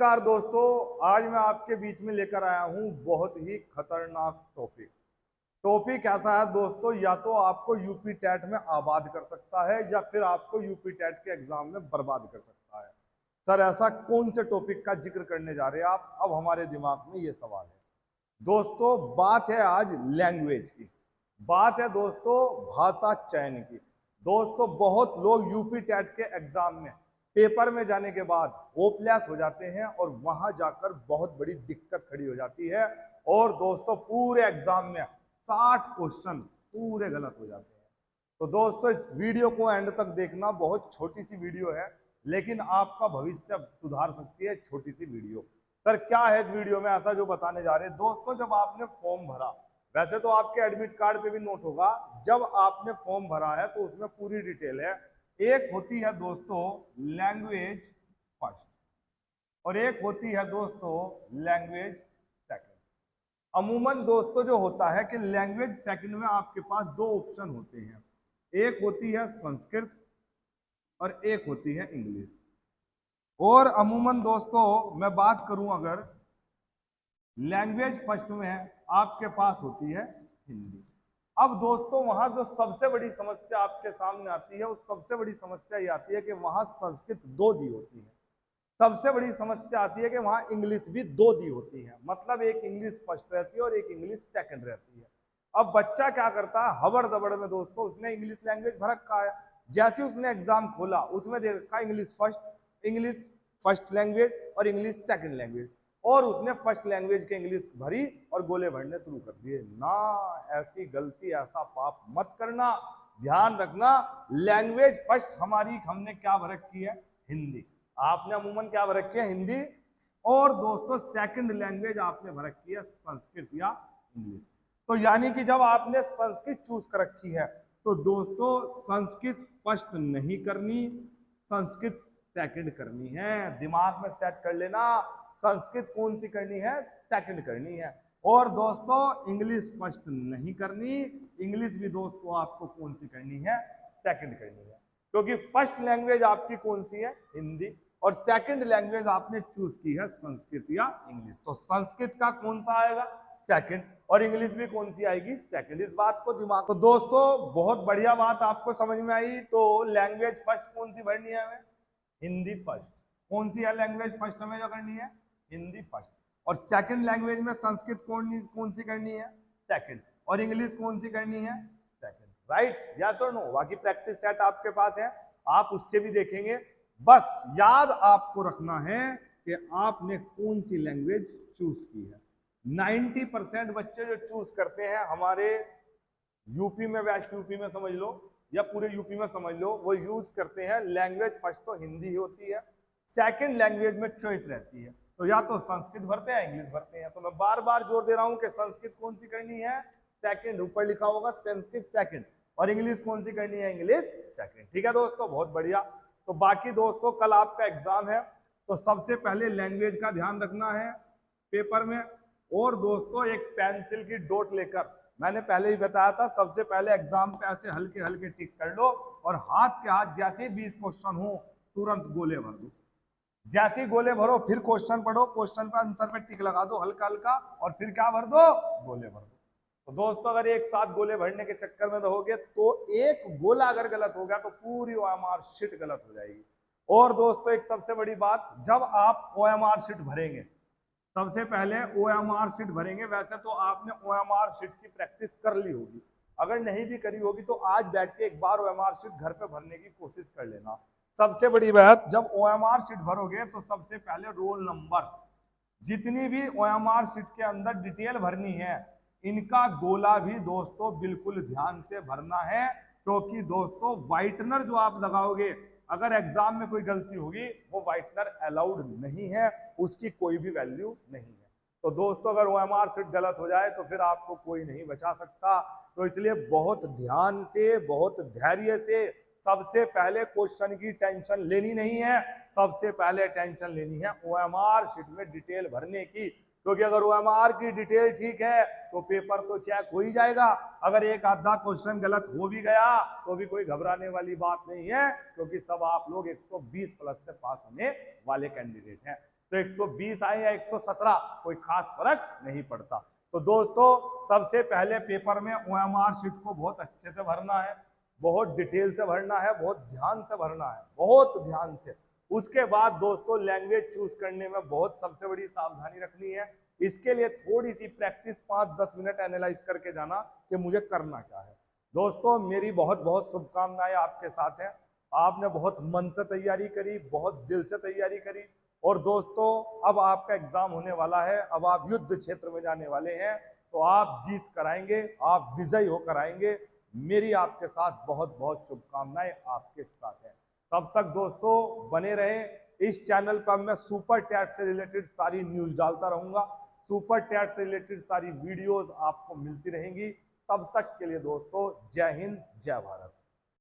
नमस्कार दोस्तों, आज मैं आपके बीच में लेकर आया हूं बहुत ही खतरनाक टॉपिक ऐसा है दोस्तों, या तो आपको यूपी टेट में आबाद कर सकता है या फिर आपको यूपी टेट के एग्जाम में बर्बाद कर सकता है। सर ऐसा कौन से टॉपिक का जिक्र करने जा रहे हैं आप? अब हमारे दिमाग में ये सवाल है दोस्तों। बात है आज लैंग्वेज की, बात है दोस्तों भाषा चयन की। दोस्तों बहुत लोग यूपी टेट के एग्जाम में पेपर में जाने के बाद होपलेस हो जाते हैं और वहां जाकर बहुत बड़ी दिक्कत खड़ी हो जाती है। और दोस्तों पूरे एग्जाम में 60 क्वेश्चन पूरे गलत हो जाते हैं। तो दोस्तों इस वीडियो को एंड तक देखना, बहुत छोटी सी वीडियो है लेकिन आपका भविष्य सुधार सकती है छोटी सी वीडियो। सर क्या है इस वीडियो में ऐसा जो बताने जा रहे हैं? दोस्तों जब आपने फॉर्म भरा, वैसे तो आपके एडमिट कार्ड पे भी नोट होगा, जब आपने फॉर्म भरा है तो उसमें पूरी डिटेल है। एक होती है दोस्तों लैंग्वेज फर्स्ट और एक होती है दोस्तों लैंग्वेज सेकंड। अमूमन दोस्तों जो होता है कि लैंग्वेज सेकंड में आपके पास दो ऑप्शन होते हैं, एक होती है संस्कृत और एक होती है इंग्लिश। और अमूमन दोस्तों मैं बात करूं अगर लैंग्वेज फर्स्ट में है आपके पास होती है हिंदी। अब दोस्तों वहां जो सबसे बड़ी समस्या आपके सामने आती है, उस सबसे बड़ी समस्या ये आती है कि वहां संस्कृत दो दी होती है। सबसे बड़ी समस्या आती है कि वहां इंग्लिश भी दो दी होती है, मतलब एक इंग्लिश फर्स्ट रहती है और एक इंग्लिश सेकंड रहती है। अब बच्चा क्या करता है, हबड़ दबड़ में दोस्तों उसने इंग्लिश लैंग्वेज भर रखा है। जैसे उसने एग्जाम खोला उसमें दे रखा इंग्लिश फर्स्ट लैंग्वेज और इंग्लिश सेकंड लैंग्वेज, और उसने फर्स्ट लैंग्वेज के इंग्लिश भरी और गोले भरने शुरू कर दिए। ना, ऐसी गलती, ऐसा पाप मत करना। ध्यान रखना, लैंग्वेज फर्स्ट हमारी हमने क्या भर रखी है? हिंदी। आपने अमूमन क्या भर रखी है? हिंदी। और दोस्तों सेकंड लैंग्वेज आपने भर रखी है संस्कृत या इंग्लिश। तो यानी कि जब आपने संस्कृत चूज कर रखी है तो दोस्तों संस्कृत फर्स्ट नहीं करनी, संस्कृत सेकंड करनी है। दिमाग में सेट कर लेना, संस्कृत कौन सी करनी है? सेकंड करनी है। और दोस्तों इंग्लिश फर्स्ट नहीं करनी, इंग्लिश भी दोस्तों आपको कौन सी करनी है? सेकंड करनी है। क्योंकि फर्स्ट लैंग्वेज आपकी कौन सी है? हिंदी। और सेकंड लैंग्वेज आपने चूज की है संस्कृत या इंग्लिश, तो संस्कृत का कौन सा आएगा? सेकंड। और इंग्लिश भी कौन सी आएगी? सेकंड। इस बात को दिमाग। तो दोस्तों बहुत बढ़िया बात आपको समझ में आई। तो लैंग्वेज फर्स्ट कौन सी भरनी है हमें? हिंदी फर्स्ट। कौन सी है लैंग्वेज फर्स्ट हमें जो करनी है? हिंदी फर्स्ट। और सेकंड लैंग्वेज में संस्कृत कौन सी करनी है? सेकंड। और इंग्लिश कौन सी करनी है? सेकंड। राइट, यस और नो? बाकी प्रैक्टिस सेट आपके पास है, आप उससे भी देखेंगे। बस याद आपको रखना है कि आपने कौन सी लैंग्वेज चूज की है। 90% बच्चे जो चूज करते हैं हमारे यूपी में, वेस्ट यूपी में समझ लो या पूरे यूपी में समझ लो, वो यूज करते हैं लैंग्वेज फर्स्ट तो हिंदी ही होती है, सेकंड लैंग्वेज में चॉइस रहती है, तो या तो संस्कृत भरते हैं इंग्लिश भरते हैं। तो मैं बार बार जोर दे रहा हूं कि संस्कृत कौन सी करनी है? सेकंड। ऊपर लिखा होगा संस्कृत सेकंड। और इंग्लिश कौन सी करनी है? English second. ठीक है दोस्तों, बहुत बढ़िया। तो बाकी दोस्तों कल आपका एग्जाम है, तो सबसे पहले लैंग्वेज का ध्यान रखना है पेपर में। और दोस्तों एक पेंसिल की डॉट लेकर, मैंने पहले ही बताया था, सबसे पहले एग्जाम पे ऐसे हल्के हल्के टिक कर लो और हाथ के हाथ जैसे 20 क्वेश्चन हो तुरंत गोले भर दो। जैसे ही गोले भरो फिर क्वेश्चन पढ़ो, क्वेश्चन पे आंसर पे टिक लगा दो हल्का हल्का, और फिर क्या भर दो? गोले भर दो। तो दोस्तों अगर एक साथ गोले भरने के चक्कर में रहोगे तो एक गोला अगर गलत हो गया तो पूरी ओएमआर शीट गलत हो जाएगी। और दोस्तों एक सबसे बड़ी बात, जब आप ओएमआर शीट भरेंगे, सबसे पहले ओएमआर शीट भरेंगे। वैसे तो आपने ओएमआर शीट की प्रैक्टिस कर ली होगी, अगर नहीं भी करी होगी तो आज बैठ के एक बार ओएमआर शीट घर पे भरने की कोशिश कर लेना। सबसे बड़ी बात, जब ओएमआर शीट भरोगे तो सबसे पहले रोल नंबर, जितनी भी ओएमआर शीट के अंदर डिटेल भरनी है, इनका गोला भी दोस्तों बिल्कुल ध्यान से भरना है। क्योंकि दोस्तों व्हाइटनर जो आप लगाओगे, अगर एग्जाम में कोई गलती होगी, वो व्हाइटनर अलाउड नहीं है, उसकी कोई भी वैल्यू नहीं है। तो दोस्तों अगर ओएमआर शीट गलत हो जाए तो फिर आपको कोई नहीं बचा सकता। तो इसलिए बहुत ध्यान से, बहुत धैर्य से, सबसे पहले क्वेश्चन की टेंशन लेनी नहीं है, सबसे पहले टेंशन लेनी है ओएमआर शीट में डिटेल भरने की। क्योंकि अगर ओएमआर की डिटेल ठीक है तो पेपर तो चेक हो ही जाएगा। अगर एक आधा क्वेश्चन गलत हो भी गया तो भी कोई घबराने वाली बात नहीं है, क्योंकि सब आप लोग 120 प्लस से पास होने वाले कैंडिडेट हैं। तो 120 आए या 117 कोई खास फर्क नहीं पड़ता। तो दोस्तों सबसे पहले पेपर में OMR शीट को बहुत अच्छे से भरना है, बहुत डिटेल से भरना है, बहुत ध्यान से भरना है, बहुत ध्यान से। उसके बाद दोस्तों लैंग्वेज चूज करने में बहुत सबसे बड़ी सावधानी रखनी है। इसके लिए थोड़ी सी प्रैक्टिस 5-10 मिनट एनालाइज करके जाना कि मुझे करना क्या है। दोस्तों मेरी बहुत बहुत शुभकामनाएं आपके साथ हैं। आपने बहुत मन से तैयारी करी, बहुत दिल से तैयारी करी, और दोस्तों अब आपका एग्जाम होने वाला है, अब आप युद्ध क्षेत्र में जाने वाले हैं, तो आप जीत कराएंगे, आप विजयी होकर आएंगे। मेरी आपके साथ बहुत बहुत शुभकामनाएं आपके साथ हैं। तब तक दोस्तों बने रहें इस चैनल पर। मैं सुपर टैट से रिलेटेड सारी न्यूज डालता रहूंगा, सुपर टैट से रिलेटेड सारी वीडियोस आपको मिलती रहेंगी। तब तक के लिए दोस्तों जय हिंद, जय भारत।